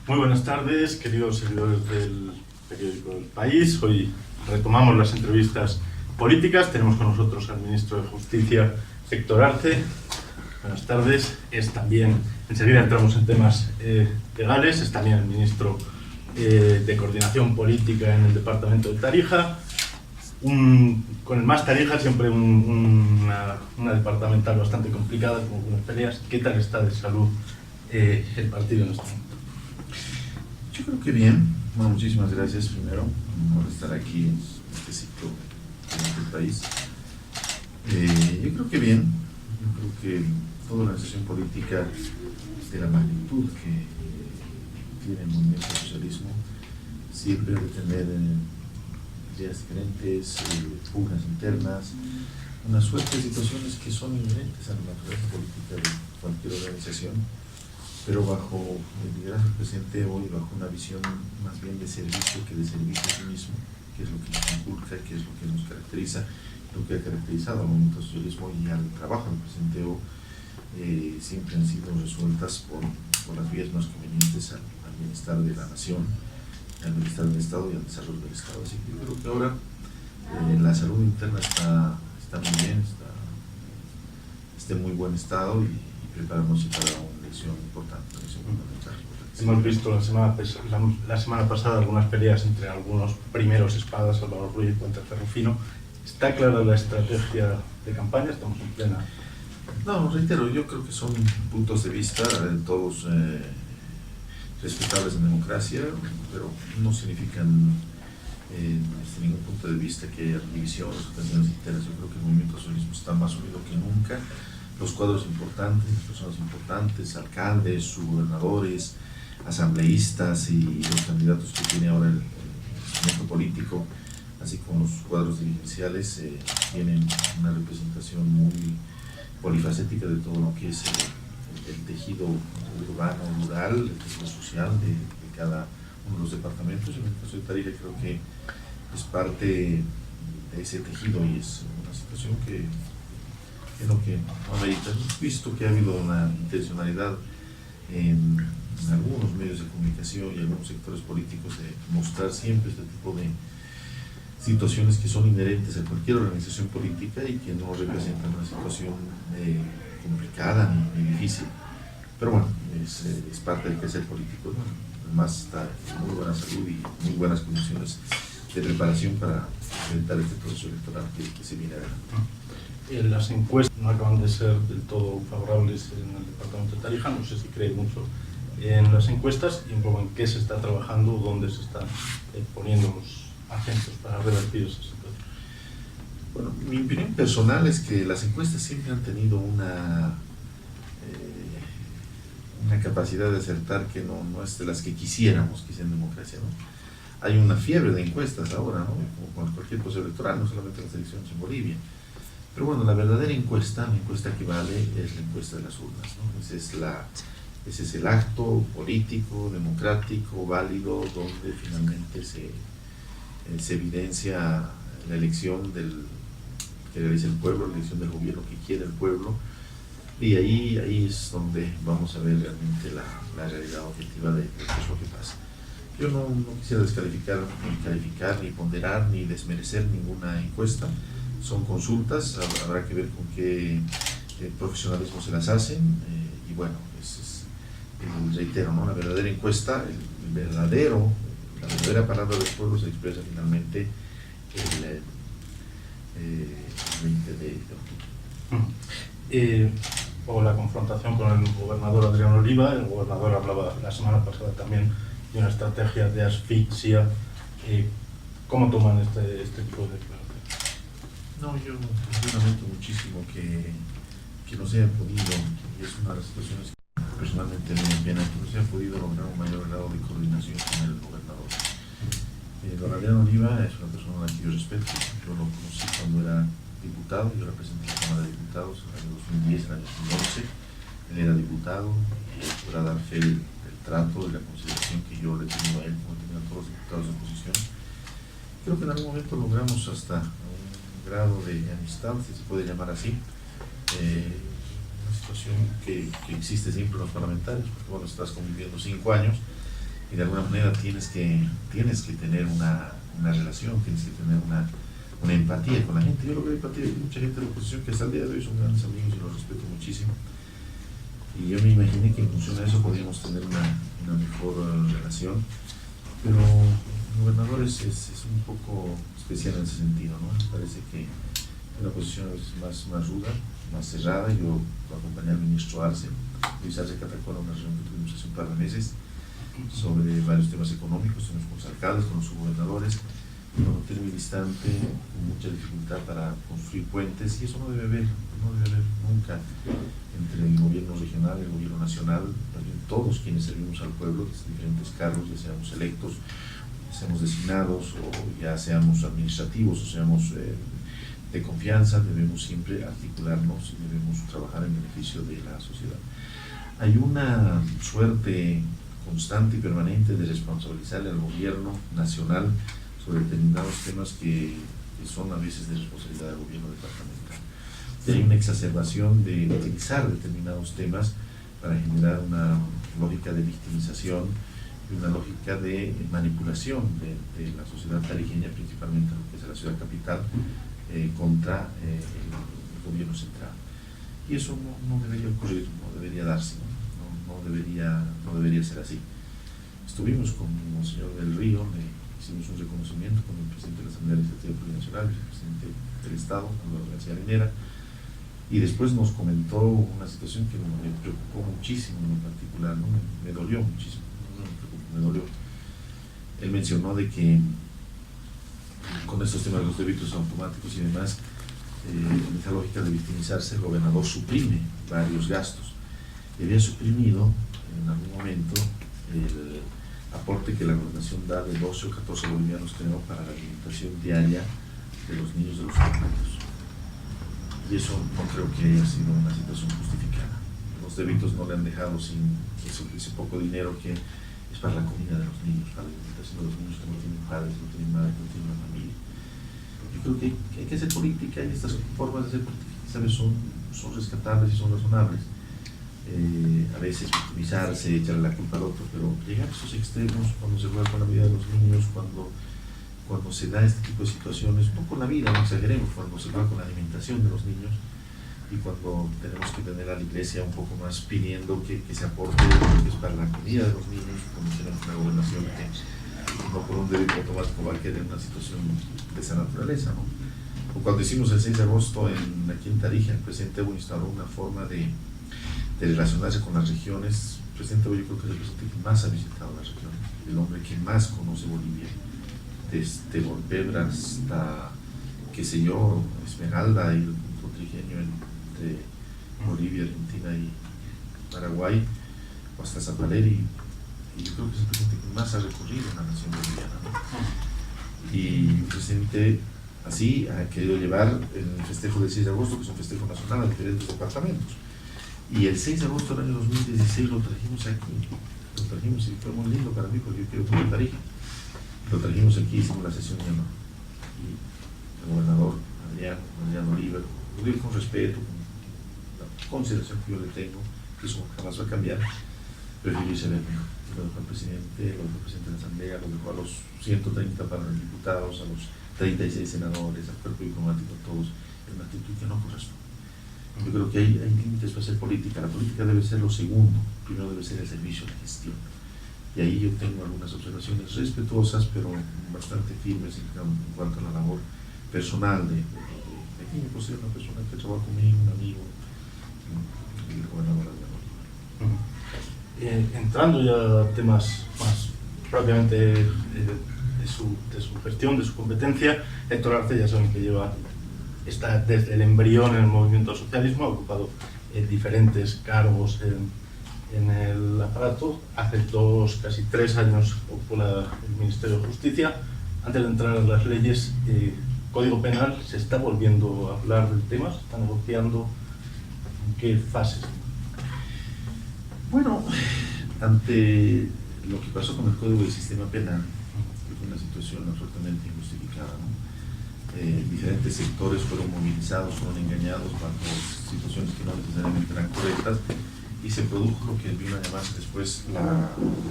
Muy buenas tardes, queridos seguidores del periódico El País. Hoy retomamos las entrevistas políticas. Tenemos con nosotros al ministro de Justicia, Héctor Arce. Buenas tardes. Enseguida entramos en temas legales. Es también el ministro de Coordinación Política en el departamento de Tarija. Con el más Tarija siempre una departamental bastante complicada, con algunas peleas. ¿Qué tal está de salud el partido en este momento? Yo creo que bien. Bueno, muchísimas gracias primero por estar aquí en este ciclo en el país. Yo creo que bien. Yo creo que toda organización política de la magnitud que tiene el movimiento socialismo siempre debe tener ideas diferentes, pugnas internas, una suerte de situaciones que son inherentes a la naturaleza política de cualquier organización, pero bajo el liderazgo del presidente hoy, bajo una visión más bien de servicio que de servicio a sí mismo, que es lo que nos inculca, que es lo que nos caracteriza, lo que ha caracterizado al movimiento socialismo y al trabajo del presidente hoy, siempre han sido resueltas por las vías más convenientes al bienestar de la nación, al bienestar del Estado y al desarrollo del Estado. Así que yo creo que ahora la salud interna está muy bien, está en muy buen estado y preparamos para una elección importante, una elección fundamental. Hemos visto la semana pasada algunas peleas entre algunos primeros espadas, Salvador Ruiz contra Ferrufino. ¿Está clara la estrategia de campaña? Estamos en plena... No, reitero, yo creo que son puntos de vista todos respetables en democracia, pero no significan desde ningún punto de vista que haya divisiones o tensiones internas. Yo creo que el movimiento socialismo está más unido que nunca. Los cuadros importantes, las personas importantes, alcaldes, subgobernadores, asambleístas y los candidatos que tiene ahora el movimiento político, así como los cuadros dirigenciales, tienen una representación muy polifacética de todo lo que es el tejido urbano, rural, el tejido social de cada uno de los departamentos. En el caso de Tarija creo que es parte de ese tejido y es una situación que no amerita. Hemos visto que ha habido una intencionalidad en algunos medios de comunicación y algunos sectores políticos de mostrar siempre este tipo de situaciones que son inherentes a cualquier organización política y que no representan una situación complicada ni difícil. Pero bueno, es parte del quehacer político, ¿no? Además está en muy buena salud y muy buenas condiciones de preparación para enfrentar este proceso electoral que se viene adelante. Las encuestas no acaban de ser del todo favorables en el departamento de Tarija. No sé si cree mucho en las encuestas y un poco en qué se está trabajando, dónde se están poniendo los acentos para revertir esa situación. Bueno, mi opinión personal es que las encuestas siempre han tenido una capacidad de acertar que no es de las que quisiéramos que sea en democracia, ¿no? Hay una fiebre de encuestas ahora, ¿no? Como con cualquier proceso electoral, no solamente en las elecciones en Bolivia. Pero bueno, la verdadera encuesta, la encuesta que vale, es la encuesta de las urnas, ¿no? Ese es el acto político, democrático, válido, donde finalmente se evidencia la elección que realiza el pueblo, la elección del gobierno que quiere el pueblo, y ahí es donde vamos a ver realmente la realidad objetiva de qué es lo que pasa. Yo no quisiera descalificar, ni calificar, ni ponderar, ni desmerecer ninguna encuesta. Son consultas, habrá que ver con qué profesionalismo se las hacen, y bueno, reitero, ¿no? La verdadera encuesta, la verdadera palabra del pueblo se expresa finalmente el 20 de octubre. O la confrontación con el gobernador Adrián Oliva. El gobernador hablaba la semana pasada también de una estrategia de asfixia. ¿Cómo toman este tipo de declaraciones? No, yo lamento muchísimo que no se haya podido, y es una de las situaciones que personalmente me apena, que no se haya podido lograr un mayor grado de coordinación con el gobernador. Don Adrián Oliva es una persona a la que yo respeto. Yo lo conocí cuando era diputado, yo representé la Cámara de Diputados en el año 2010, en el año 2011. Él era diputado y podrá dar fe del trato, de la consideración que yo le tengo a él, como he tenido a todos los diputados de oposición. Creo que en algún momento logramos hasta un grado de amistad, si se puede llamar así. Una situación que existe siempre en los parlamentarios, porque bueno, estás conviviendo 5 años y de alguna manera tienes que tener una relación, tienes que tener una empatía con la gente. Yo logré empatía con mucha gente de la oposición que hasta el día de hoy son grandes amigos y los respeto muchísimo. Y yo me imaginé que en función de eso podríamos tener una mejor relación, pero el gobernador es un poco especial en ese sentido, ¿no? Me parece que una posición es más ruda, más cerrada. Yo acompañé al ministro Arce. Luis Arce Catacora, una reunión que tuvimos hace un par de meses sobre varios temas económicos, tenemos con los alcaldes, con los subgobernadores, lo noté muy distante, con mucha dificultad para construir puentes, y eso no debe haber nunca entre el gobierno regional y el gobierno nacional. Todos quienes servimos al pueblo, desde diferentes cargos, ya seamos electos, ya seamos designados, o ya seamos administrativos, o seamos de confianza, debemos siempre articularnos y debemos trabajar en beneficio de la sociedad. Hay una suerte constante y permanente de responsabilizarle al gobierno nacional sobre determinados temas que son a veces de responsabilidad del gobierno departamental. Y hay una exacerbación de utilizar determinados temas para generar una lógica de victimización y una lógica de manipulación de la sociedad tarijeña, principalmente lo que es la ciudad capital, contra el gobierno central. Y eso no debería ocurrir, no debería darse, no debería ser así. Estuvimos con Monseñor del Río, hicimos un reconocimiento con el presidente de la Asamblea Legislativa Plurinacional, el presidente del Estado, Álvaro García Linera, y después nos comentó una situación que me preocupó muchísimo en particular, ¿no? Me dolió muchísimo, me dolió. Él mencionó de que con estos temas de los débitos automáticos y demás, en esa lógica de victimizarse, el gobernador suprime varios gastos. Y había suprimido en algún momento el aporte que la gobernación da de 12 o 14 bolivianos, creo, para la alimentación diaria de los niños de los colegios. Y eso no creo que haya sido una situación justificada. Los débitos no le han dejado sin ese poco dinero que es para la comida de los niños, para la alimentación de los niños que no tienen padres, no tienen madre, no tienen una familia. Yo creo que hay que hacer política, y estas formas de hacer política, ¿sabes? son rescatables y son razonables. A veces victimizarse, echarle la culpa al otro, pero llegar a esos extremos cuando se juega con la vida de los niños, cuando se da este tipo de situaciones, no con la vida, no exageremos, cuando se juega con la alimentación de los niños, y cuando tenemos que tener a la iglesia un poco más pidiendo que se aporte lo que es para la comida de los niños, cuando tenemos una gobernación que no por un débito automático va a quedar en una situación de esa naturaleza, ¿no? O cuando hicimos el 6 de agosto aquí en Tarija, el presidente Evo instauró una forma de relacionarse con las regiones. El presidente Evo, yo creo que es el presidente que más ha visitado las regiones, el hombre que más conoce Bolivia, desde Volpebra hasta, qué sé yo, Esmeralda y el punto trigenio entre Bolivia, Argentina y Paraguay, o hasta Zapaleri. Y yo creo que es el presidente que más ha recorrido en la nación boliviana, ¿no? Y el presidente así ha querido llevar el festejo del 6 de agosto, que es un festejo nacional, a diferentes departamentos. Y el 6 de agosto del año 2016 lo trajimos aquí, y fue muy lindo para mí porque yo quiero poner Tarija. Lo trajimos aquí, hicimos la sesión y el gobernador Adrián Oliver, lo digo con respeto, con la consideración que yo le tengo, que eso jamás va a cambiar, prefirió irse a ver mejor. Lo dejó al presidente, lo dejó al presidente de la Asamblea, lo dejó a los 130 diputados, a los 36 senadores, al cuerpo diplomático, a todos, en una actitud que no corresponde. Yo creo que hay límites para hacer política. La política debe ser lo segundo, primero debe ser el servicio de gestión. Y ahí yo tengo algunas observaciones respetuosas, pero bastante firmes en cuanto a la labor personal de aquí. Me posee una persona que trabaja conmigo, un amigo, el gobernador de Bolívar. Entrando ya a temas más propiamente de su gestión, de su competencia, Héctor Arce, ya saben que está desde el embrión en el movimiento socialismo, ha ocupado diferentes cargos en el aparato. Hace casi 3 años ocupó el Ministerio de Justicia. Antes de entrar en las leyes, Código Penal, ¿se está volviendo a hablar del tema? ¿Se está negociando? ¿En qué fases? Bueno, ante lo que pasó con el Código del Sistema Penal, que fue una situación absolutamente injustificada, ¿no? Diferentes sectores fueron movilizados, fueron engañados bajo situaciones que no necesariamente eran correctas, y y se produjo lo que vino a llamarse después la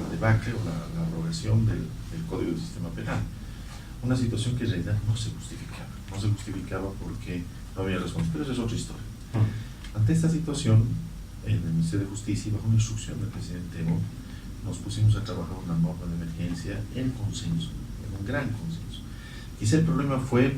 debacle o la abrogación del Código del Sistema Penal. Una situación que en realidad no se justificaba porque no había respuesta, pero esa es otra historia. Ante esta situación, en el Ministerio de Justicia, bajo una instrucción del presidente Evo, nos pusimos a trabajar una norma de emergencia en consenso, en un gran consenso. Quizá el problema fue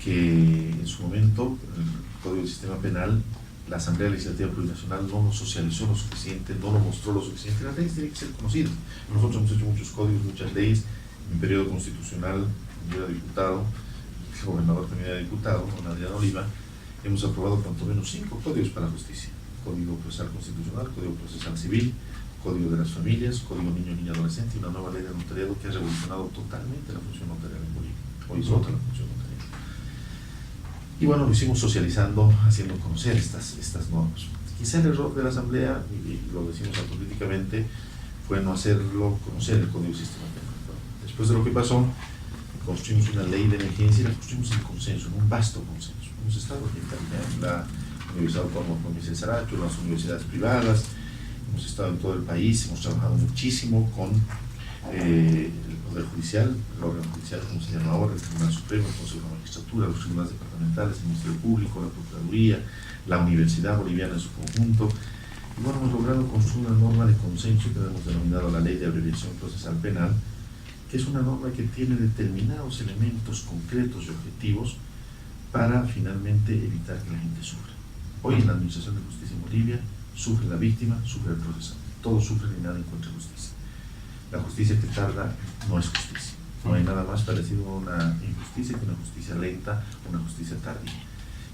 que en su momento el Código del Sistema Penal, la Asamblea Legislativa Plurinacional no lo socializó lo suficiente, no lo mostró lo suficiente. Las leyes tienen que ser conocidas. Nosotros hemos hecho muchos códigos, muchas leyes. En periodo constitucional, yo era diputado, el gobernador también era diputado, don Adrián Oliva, hemos aprobado cuanto menos 5 códigos para la justicia: Código Procesal Constitucional, Código Procesal Civil, Código de las Familias, Código Niño, Niña, Adolescente, y una nueva ley de notariado que ha revolucionado totalmente la función notarial en Bolivia. Hoy es otra la función notarial. Y bueno, lo hicimos socializando, haciendo conocer estas normas. Quizá el error de la Asamblea, y lo decimos autocríticamente, fue no hacerlo conocer el Código del Sistema Penal. Después de lo que pasó, construimos una ley de emergencia y la construimos en consenso, en un vasto consenso. Hemos estado en la Universidad Autónoma de Cesaracho, las universidades privadas, hemos estado en todo el país, hemos trabajado muchísimo con el Poder Judicial, el órgano judicial, como se llama ahora, el Tribunal Supremo, el Consejo de la Magistratura, los tribunales departamentales, el Ministerio Público, la Procuraduría, la Universidad Boliviana en su conjunto. Y bueno, hemos logrado construir una norma de consenso que hemos denominado la Ley de Abreviación Procesal Penal, que es una norma que tiene determinados elementos concretos y objetivos para finalmente evitar que la gente sufra. Hoy en la Administración de Justicia en Bolivia sufre la víctima, sufre el procesal. Todos sufren y nadie encuentra justicia. La justicia que tarda no es justicia. No hay nada más parecido a una injusticia que una justicia lenta, una justicia tardía.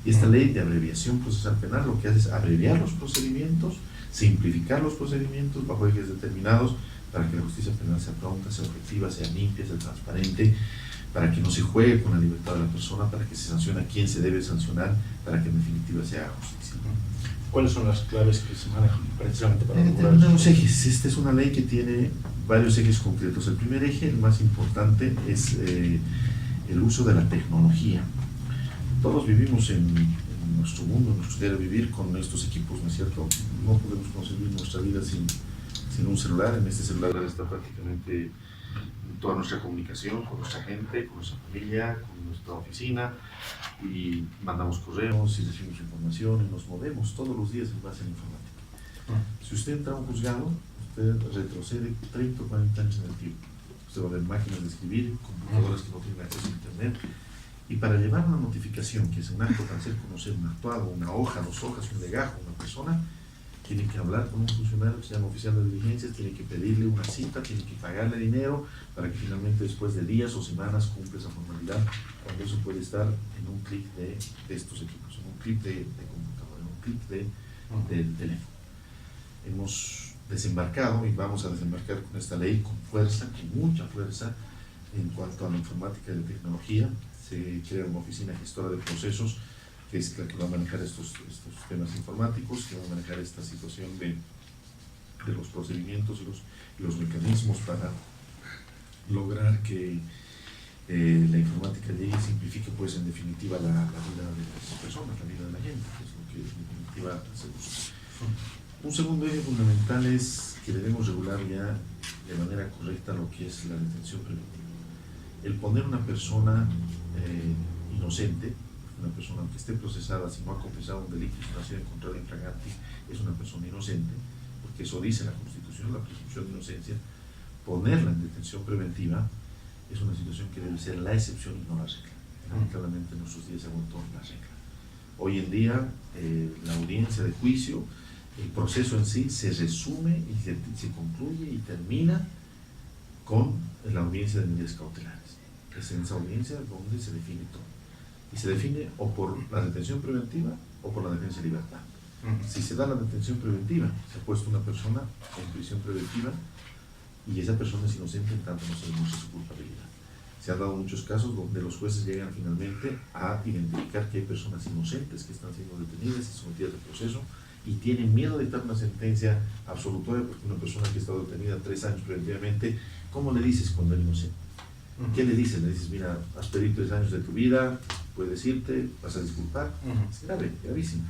Y esta ley de abreviación procesal penal lo que hace es abreviar los procedimientos, simplificar los procedimientos bajo ejes determinados, para que la justicia penal sea pronta, sea objetiva, sea limpia, sea transparente, para que no se juegue con la libertad de la persona, para que se sancione a quien se debe sancionar, para que en definitiva se haga justicia. ¿Cuáles son las claves que se manejan precisamente para lograr determinados ejes? Esta es una ley que tiene varios ejes concretos. El primer eje, el más importante, es el uso de la tecnología. Todos vivimos en nuestro mundo, en nuestro diario vivir con estos equipos, ¿no es cierto? No podemos concebir nuestra vida sin un celular. En este celular está prácticamente toda nuestra comunicación con nuestra gente, con nuestra familia, con nuestra oficina, y mandamos correos y recibimos información y nos movemos todos los días en base a la informática. Si usted entra a un juzgado, usted retrocede 30 o 40 años en el tiempo. Usted va a ver máquinas de escribir, computadoras que no tienen acceso a internet, y para llevar una notificación, que es un acto para hacer conocer un actuado, una hoja, 2 hojas, un legajo, una persona, tiene que hablar con un funcionario que se llama oficial de diligencias, tiene que pedirle una cita, tiene que pagarle dinero para que finalmente después de días o semanas cumpla esa formalidad, cuando eso puede estar en un clic de estos equipos, en un clic de computadora, en un clic del teléfono. Hemos desembarcado y vamos a desembarcar con esta ley con fuerza, con mucha fuerza, en cuanto a la informática y la tecnología. Se crea una oficina gestora de procesos, que es la que va a manejar estos temas informáticos, que va a manejar esta situación de los procedimientos y los mecanismos para lograr que la informática llegue y simplifique, pues, en definitiva, la vida de las personas, la vida de la gente, que es lo que en definitiva se busca. Un segundo eje fundamental es que debemos regular ya de manera correcta lo que es la detención preventiva. El poner una persona inocente, una persona que esté procesada, si no ha confesado un delito y si no ha sido encontrada infragante, es una persona inocente, porque eso dice la Constitución, la presunción de inocencia. Ponerla en detención preventiva es una situación que debe ser la excepción y no la regla. Lamentablemente en nuestros días se ha vuelto la regla. Hoy en día la audiencia de juicio, el proceso en sí se resume y se concluye y termina con la audiencia de medidas cautelares. Es en esa audiencia donde se define todo. Y se define o por la detención preventiva o por la defensa de libertad. Si se da la detención preventiva, se ha puesto una persona en prisión preventiva y esa persona es inocente en tanto no se demuestre su culpabilidad. Se han dado muchos casos donde los jueces llegan finalmente a identificar que hay personas inocentes que están siendo detenidas y sometidas al proceso y tienen miedo de dictar una sentencia absolutoria, porque una persona que ha estado detenida 3 años preventivamente, ¿cómo le dices cuando es inocente? ¿Qué le dices? Le dices, mira, has perdido 3 años de tu vida, puedes irte, vas a disculpar. Es grave, gravísimo.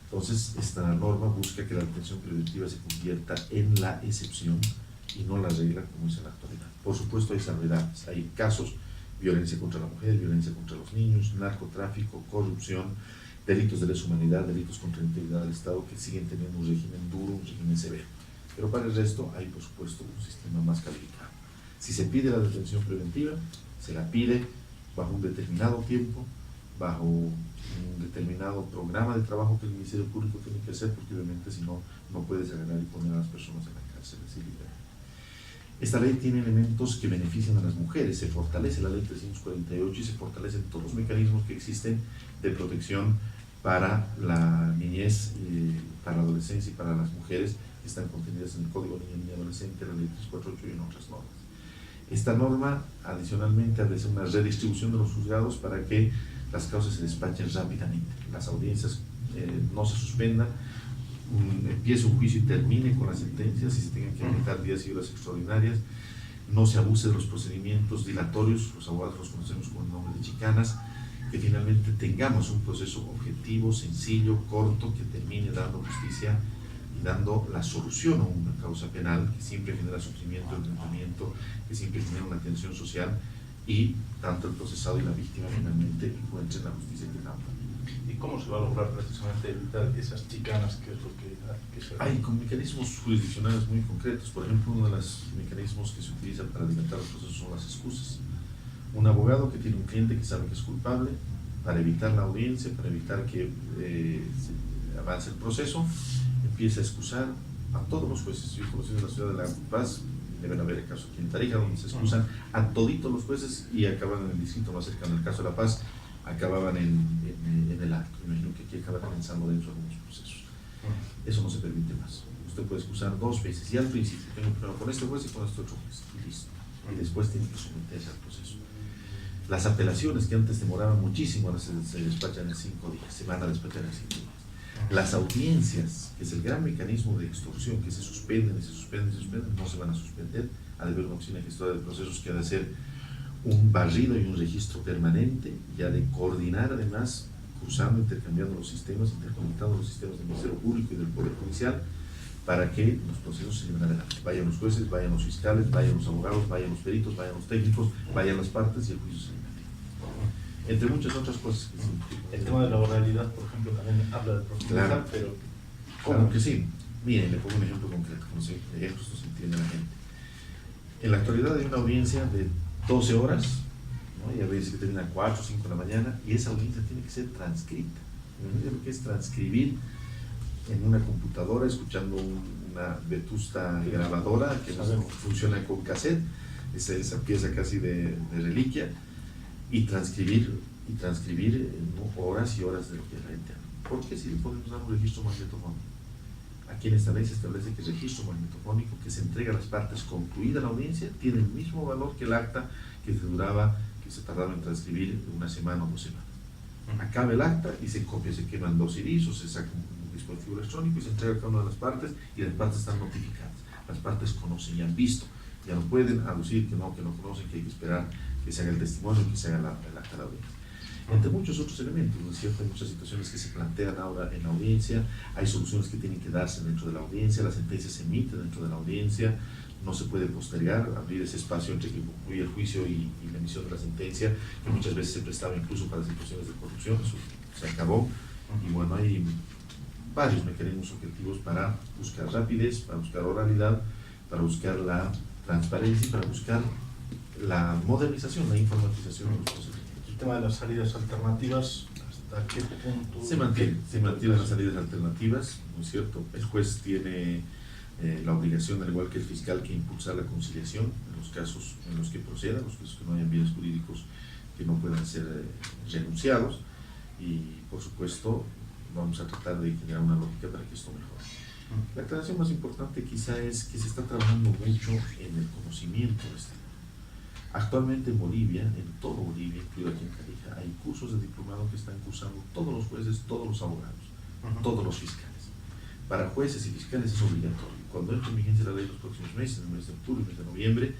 Entonces, esta norma busca que la detención preventiva se convierta en la excepción y no la regla como es en la actualidad. Por supuesto hay salvedades, hay casos: violencia contra la mujer, violencia contra los niños, narcotráfico, corrupción, delitos de lesa humanidad, delitos contra la integridad del Estado, que siguen teniendo un régimen duro, un régimen severo. Pero para el resto hay, por supuesto, un sistema más calificado. Si se pide la detención preventiva, se la pide bajo un determinado tiempo, bajo un determinado programa de trabajo que el Ministerio Público tiene que hacer, porque obviamente si no, no puedes agarrar y poner a las personas en la cárcel así libremente. Esta ley tiene elementos que benefician a las mujeres. Se fortalece la ley 348 y se fortalecen todos los mecanismos que existen de protección para la niñez, para la adolescencia y para las mujeres, que están contenidas en el Código Niña y Niña Adolescente, la ley 348 y en otras normas. Esta norma adicionalmente hace una redistribución de los juzgados para que las causas se despachen rápidamente, las audiencias no se suspendan, empiece un juicio y termine con las sentencias, y se tengan que aumentar días y horas extraordinarias, no se abuse de los procedimientos dilatorios, los abogados los conocemos con el nombre de chicanas, que finalmente tengamos un proceso objetivo, sencillo, corto, que termine dando justicia y dando la solución a una causa penal que siempre genera sufrimiento, enfrentamiento, que siempre genera una tensión social, y tanto el procesado y la víctima finalmente encuentren la justicia que tanto. ¿Y cómo se va a lograr precisamente evitar esas chicanas, que es lo que se... Hay con mecanismos jurisdiccionales muy concretos. Por ejemplo, uno de los mecanismos que se utiliza para dilatar los procesos son las excusas. Un abogado que tiene un cliente que sabe que es culpable, para evitar la audiencia, para evitar que se avance el proceso, empieza a excusar a todos los jueces. Yo conocí en la ciudad de La Paz, deben haber el caso aquí en Tarija, donde se excusan a toditos los jueces y acaban en el distrito más cercano. En el caso de La Paz, acababan en el acto. Me imagino que aquí acaban pensando dentro de algunos procesos. Eso no se permite más. Usted puede excusar 2 veces, y al principio tengo un problema con este juez y con este otro juez, y listo. Y después tiene que someterse al proceso. Las apelaciones, que antes demoraban muchísimo, ahora se despachan en 5 días, se van a despachar en 5 días. Las audiencias, que es el gran mecanismo de extorsión, que se suspenden, no se van a suspender. Ha de haber una oficina gestora de procesos que ha de hacer un barrido y un registro permanente, y ha de coordinar además, cruzando, intercambiando los sistemas, interconectando los sistemas del Ministerio Público y del Poder Judicial, para que los procesos se lleven adelante. Vayan los jueces, vayan los fiscales, vayan los abogados, vayan los peritos, vayan los técnicos, vayan las partes, y el juicio se lleve adelante. Entre muchas otras cosas. El tema de la oralidad, por ejemplo, también habla de profundidad, claro, pero... Claro que sí. Miren, le pongo un ejemplo concreto, con ejemplos no se entiende la gente. En la actualidad hay una audiencia de 12 horas, ¿no? Y a veces que termina a 4 o 5 de la mañana, y esa audiencia tiene que ser transcrita. Lo que es transcribir en una computadora, escuchando una vetusta grabadora que funciona con cassette, esa pieza casi de reliquia, y transcribir horas y horas de lo que la gente habla. ¿Por qué si le podemos dar un registro magnetofónico? Aquí en esta ley se establece que el registro magnetofónico que se entrega a las partes concluida la audiencia tiene el mismo valor que el acta que se tardaba en transcribir 1 semana o 2 semanas. Acaba el acta y se copia, se queman 2 CDs o se saca un dispositivo electrónico y se entrega a cada una de las partes, y las partes están notificadas. Las partes conocen y han visto. Ya no pueden aducir que no conocen, que hay que esperar que se haga el testimonio y que se haga el acta de la audiencia. Entre muchos otros elementos, ¿no es cierto? Hay muchas situaciones que se plantean ahora en la audiencia, hay soluciones que tienen que darse dentro de la audiencia, la sentencia se emite dentro de la audiencia, no se puede postergar, abrir ese espacio entre que concluye el juicio y la emisión de la sentencia, que muchas veces se prestaba incluso para situaciones de corrupción. Eso se acabó, y bueno, hay varios mecanismos objetivos para buscar rapidez, para buscar oralidad, para buscar la transparencia y para buscar la modernización, la informatización de los procedimientos. El tema de las salidas alternativas, ¿hasta qué punto? Se mantienen las salidas alternativas, ¿no es cierto? El juez tiene la obligación, al igual que el fiscal, que impulsar la conciliación en los casos en los que proceda, los casos que no hayan bienes jurídicos que no puedan ser renunciados, y por supuesto vamos a tratar de generar una lógica para que esto mejore. La aclaración más importante quizá es que se está trabajando mucho en el conocimiento de este tema. Actualmente en Bolivia, en todo Bolivia, incluido aquí en Tarija, hay cursos de diplomado que están cursando todos los jueces, todos los abogados, todos los fiscales. Para jueces y fiscales es obligatorio. Cuando entre en vigencia la ley los próximos meses, en el mes de octubre, el mes de noviembre,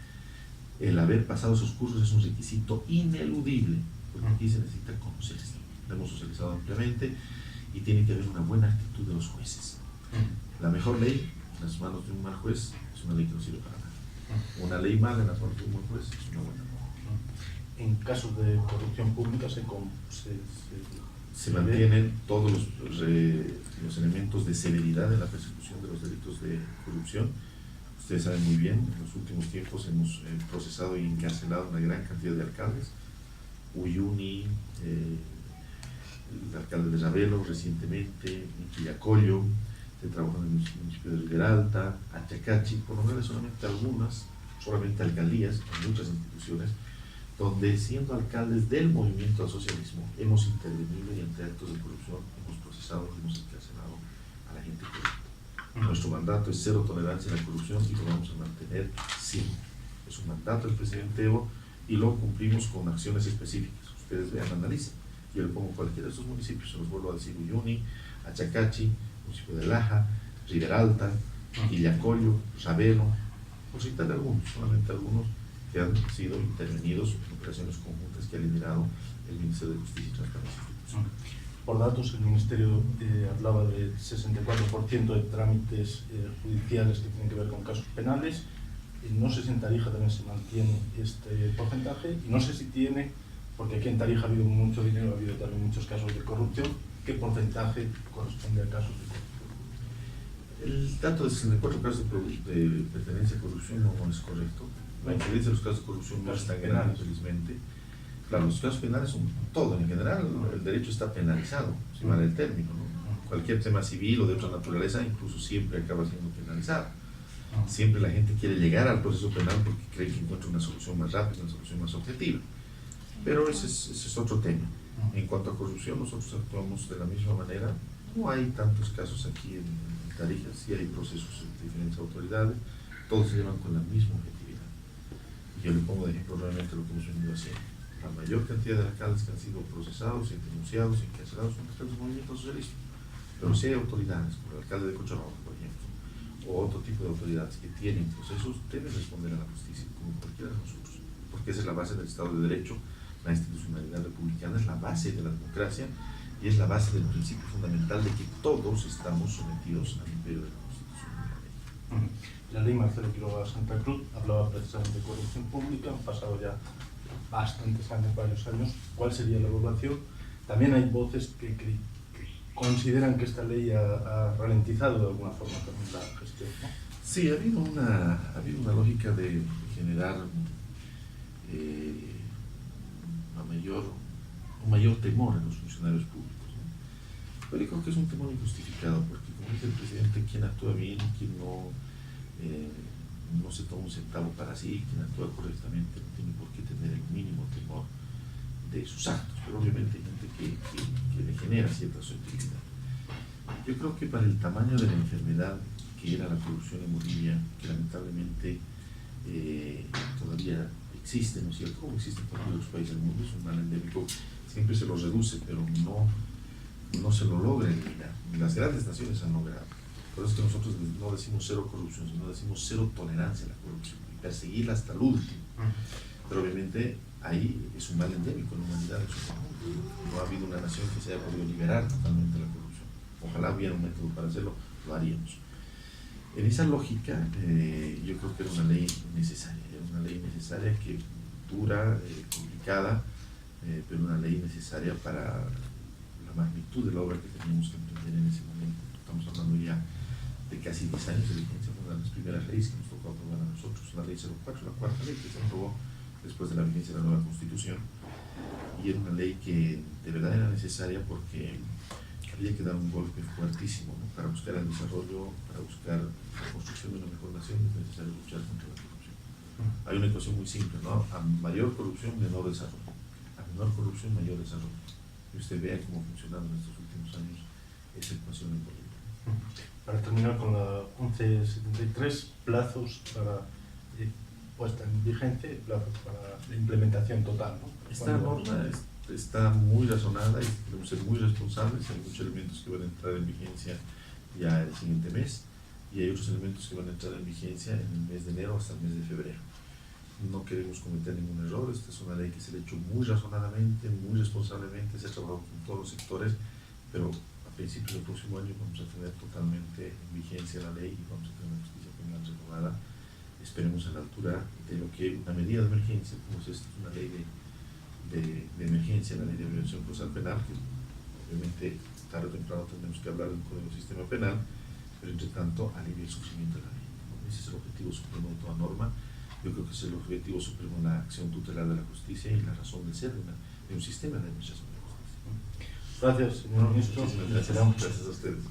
el haber pasado esos cursos es un requisito ineludible, porque aquí se necesita conocer esto. Lo hemos socializado ampliamente, y tiene que haber una buena actitud de los jueces. La mejor ley en las manos de un mal juez es una ley que no sirve para nada. Una ley mala en las manos de un buen juez es una buena ley. En casos de corrupción pública se mantienen todos los elementos de severidad en la persecución de los delitos de corrupción. Ustedes saben muy bien, en los últimos tiempos hemos procesado y encarcelado una gran cantidad de alcaldes. Uyuni, el alcalde de Ravelo recientemente, Quillacollo, se trabajó en el municipio de Riberalta, Achacachi, por nombrar solamente algunas, solamente alcaldías, en muchas instituciones, donde siendo alcaldes del movimiento al socialismo hemos intervenido y ante actos de corrupción hemos procesado y hemos encarcelado a la gente corrupta. Nuestro mandato es cero tolerancia a la corrupción y lo vamos a mantener siempre. Es un mandato del presidente Evo y lo cumplimos con acciones específicas. Ustedes vean, analicen. Yo le pongo cualquiera de estos municipios, se los vuelvo a decir: Uyuni, Achacachi, municipio de Laja, Riberalta, Quillacollo, Ravelo, por citar algunos, solamente algunos que han sido intervenidos en operaciones conjuntas que ha liderado el Ministerio de Justicia y Transparencia Institucional. Por datos, el Ministerio hablaba del 64% de trámites judiciales que tienen que ver con casos penales. No sé si en Tarija también se mantiene este porcentaje, y no sé si tiene, porque aquí en Tarija ha habido mucho dinero, ha habido también muchos casos de corrupción. ¿Qué porcentaje corresponde a casos de corrupción? El dato de 64 casos de pertenencia a corrupción no es correcto. La incidencia de los casos de corrupción no es tan grande, felizmente. Claro, los casos penales son todo. En general, el derecho está penalizado, si vale el término, ¿no? Cualquier tema civil o de otra naturaleza, incluso siempre acaba siendo penalizado. Siempre la gente quiere llegar al proceso penal porque cree que encuentra una solución más rápida, una solución más objetiva. Pero ese es otro tema. En cuanto a corrupción, nosotros actuamos de la misma manera. No hay tantos casos aquí en Tarija, sí hay procesos de diferentes autoridades, todos se llevan con la misma objetividad. Y yo le pongo de ejemplo realmente lo que hemos venido haciendo. La mayor cantidad de alcaldes que han sido procesados, denunciados, encarcelados son alcaldes del movimiento socialista. Pero si hay autoridades, como el alcalde de Cochabamba, por ejemplo, o otro tipo de autoridades que tienen procesos, deben responder a la justicia, como cualquiera de nosotros, porque esa es la base del Estado de Derecho. La institucionalidad republicana es la base de la democracia y es la base del principio fundamental de que todos estamos sometidos al imperio de la Constitución y de la ley. La ley Marcelo Quiroga Santa Cruz hablaba precisamente de corrupción pública. Han pasado ya bastantes años, varios años. ¿Cuál sería la evaluación? También hay voces que consideran que esta ley ha ralentizado de alguna forma también la gestión, ¿no? Sí, ha habido una lógica de generar un mayor temor en los funcionarios públicos, ¿no? Pero yo creo que es un temor injustificado, porque como dice el presidente, quien actúa bien, quien no se toma un centavo para sí, quien actúa correctamente no tiene por qué tener el mínimo temor de sus actos, pero obviamente hay gente que le genera cierta susceptibilidad. Yo creo que para el tamaño de la enfermedad que era la corrupción en Bolivia, que lamentablemente todavía existe, ¿no es cierto? Como existe en todos los países del mundo, es un mal endémico, siempre se lo reduce, pero no se lo logra eliminar. Las grandes naciones han logrado. Por eso es que nosotros no decimos cero corrupción, sino decimos cero tolerancia a la corrupción y perseguirla hasta el último. Pero obviamente ahí es un mal endémico en la humanidad en su conjunto. No ha habido una nación que se haya podido liberar totalmente de la corrupción. Ojalá hubiera un método para hacerlo, lo haríamos. En esa lógica, yo creo que era una ley necesaria que dura, complicada, pero una ley necesaria para la magnitud de la obra que teníamos que emprender en ese momento. Estamos hablando ya de casi 10 años de vigencia, fue una de las primeras leyes que nos tocó aprobar a nosotros, la ley 04, la cuarta ley que se aprobó después de la vigencia de la nueva Constitución, y era una ley que de verdad era necesaria porque había que dar un golpe fuertísimo, ¿no? Para buscar el desarrollo, para buscar la construcción de una mejor nación, es necesario luchar contra la corrupción. Hay una ecuación muy simple, ¿no? A mayor corrupción, menor desarrollo. A menor corrupción, mayor desarrollo. Y usted vea cómo ha funcionado en estos últimos años esa ecuación en Bolivia. Para terminar con la 1173, plazos para puesta en vigencia y plazos para la implementación total, ¿no? Esta norma está muy razonada y debemos ser muy responsables. Hay muchos elementos que van a entrar en vigencia ya el siguiente mes y hay otros elementos que van a entrar en vigencia en el mes de enero hasta el mes de febrero. No queremos cometer ningún error. Esta es una ley que se ha hecho muy razonadamente, muy responsablemente, se ha trabajado con todos los sectores, pero principios del próximo año vamos a tener totalmente en vigencia la ley y vamos a tener una justicia penal renovada. Esperemos a la altura de lo que una medida de emergencia, como es esta, una ley de emergencia, la ley de prevención procesal penal, que obviamente tarde o temprano tendremos que hablar del Código de Sistema Penal, pero entre tanto alivia el sufrimiento de la ley. Ese es el objetivo supremo de toda norma. Yo creo que es el objetivo supremo de la acción tutelar de la justicia y la razón de ser de un sistema de administración de la justicia. Gracias, señor ministro. Muchísimas gracias. Gracias a ustedes.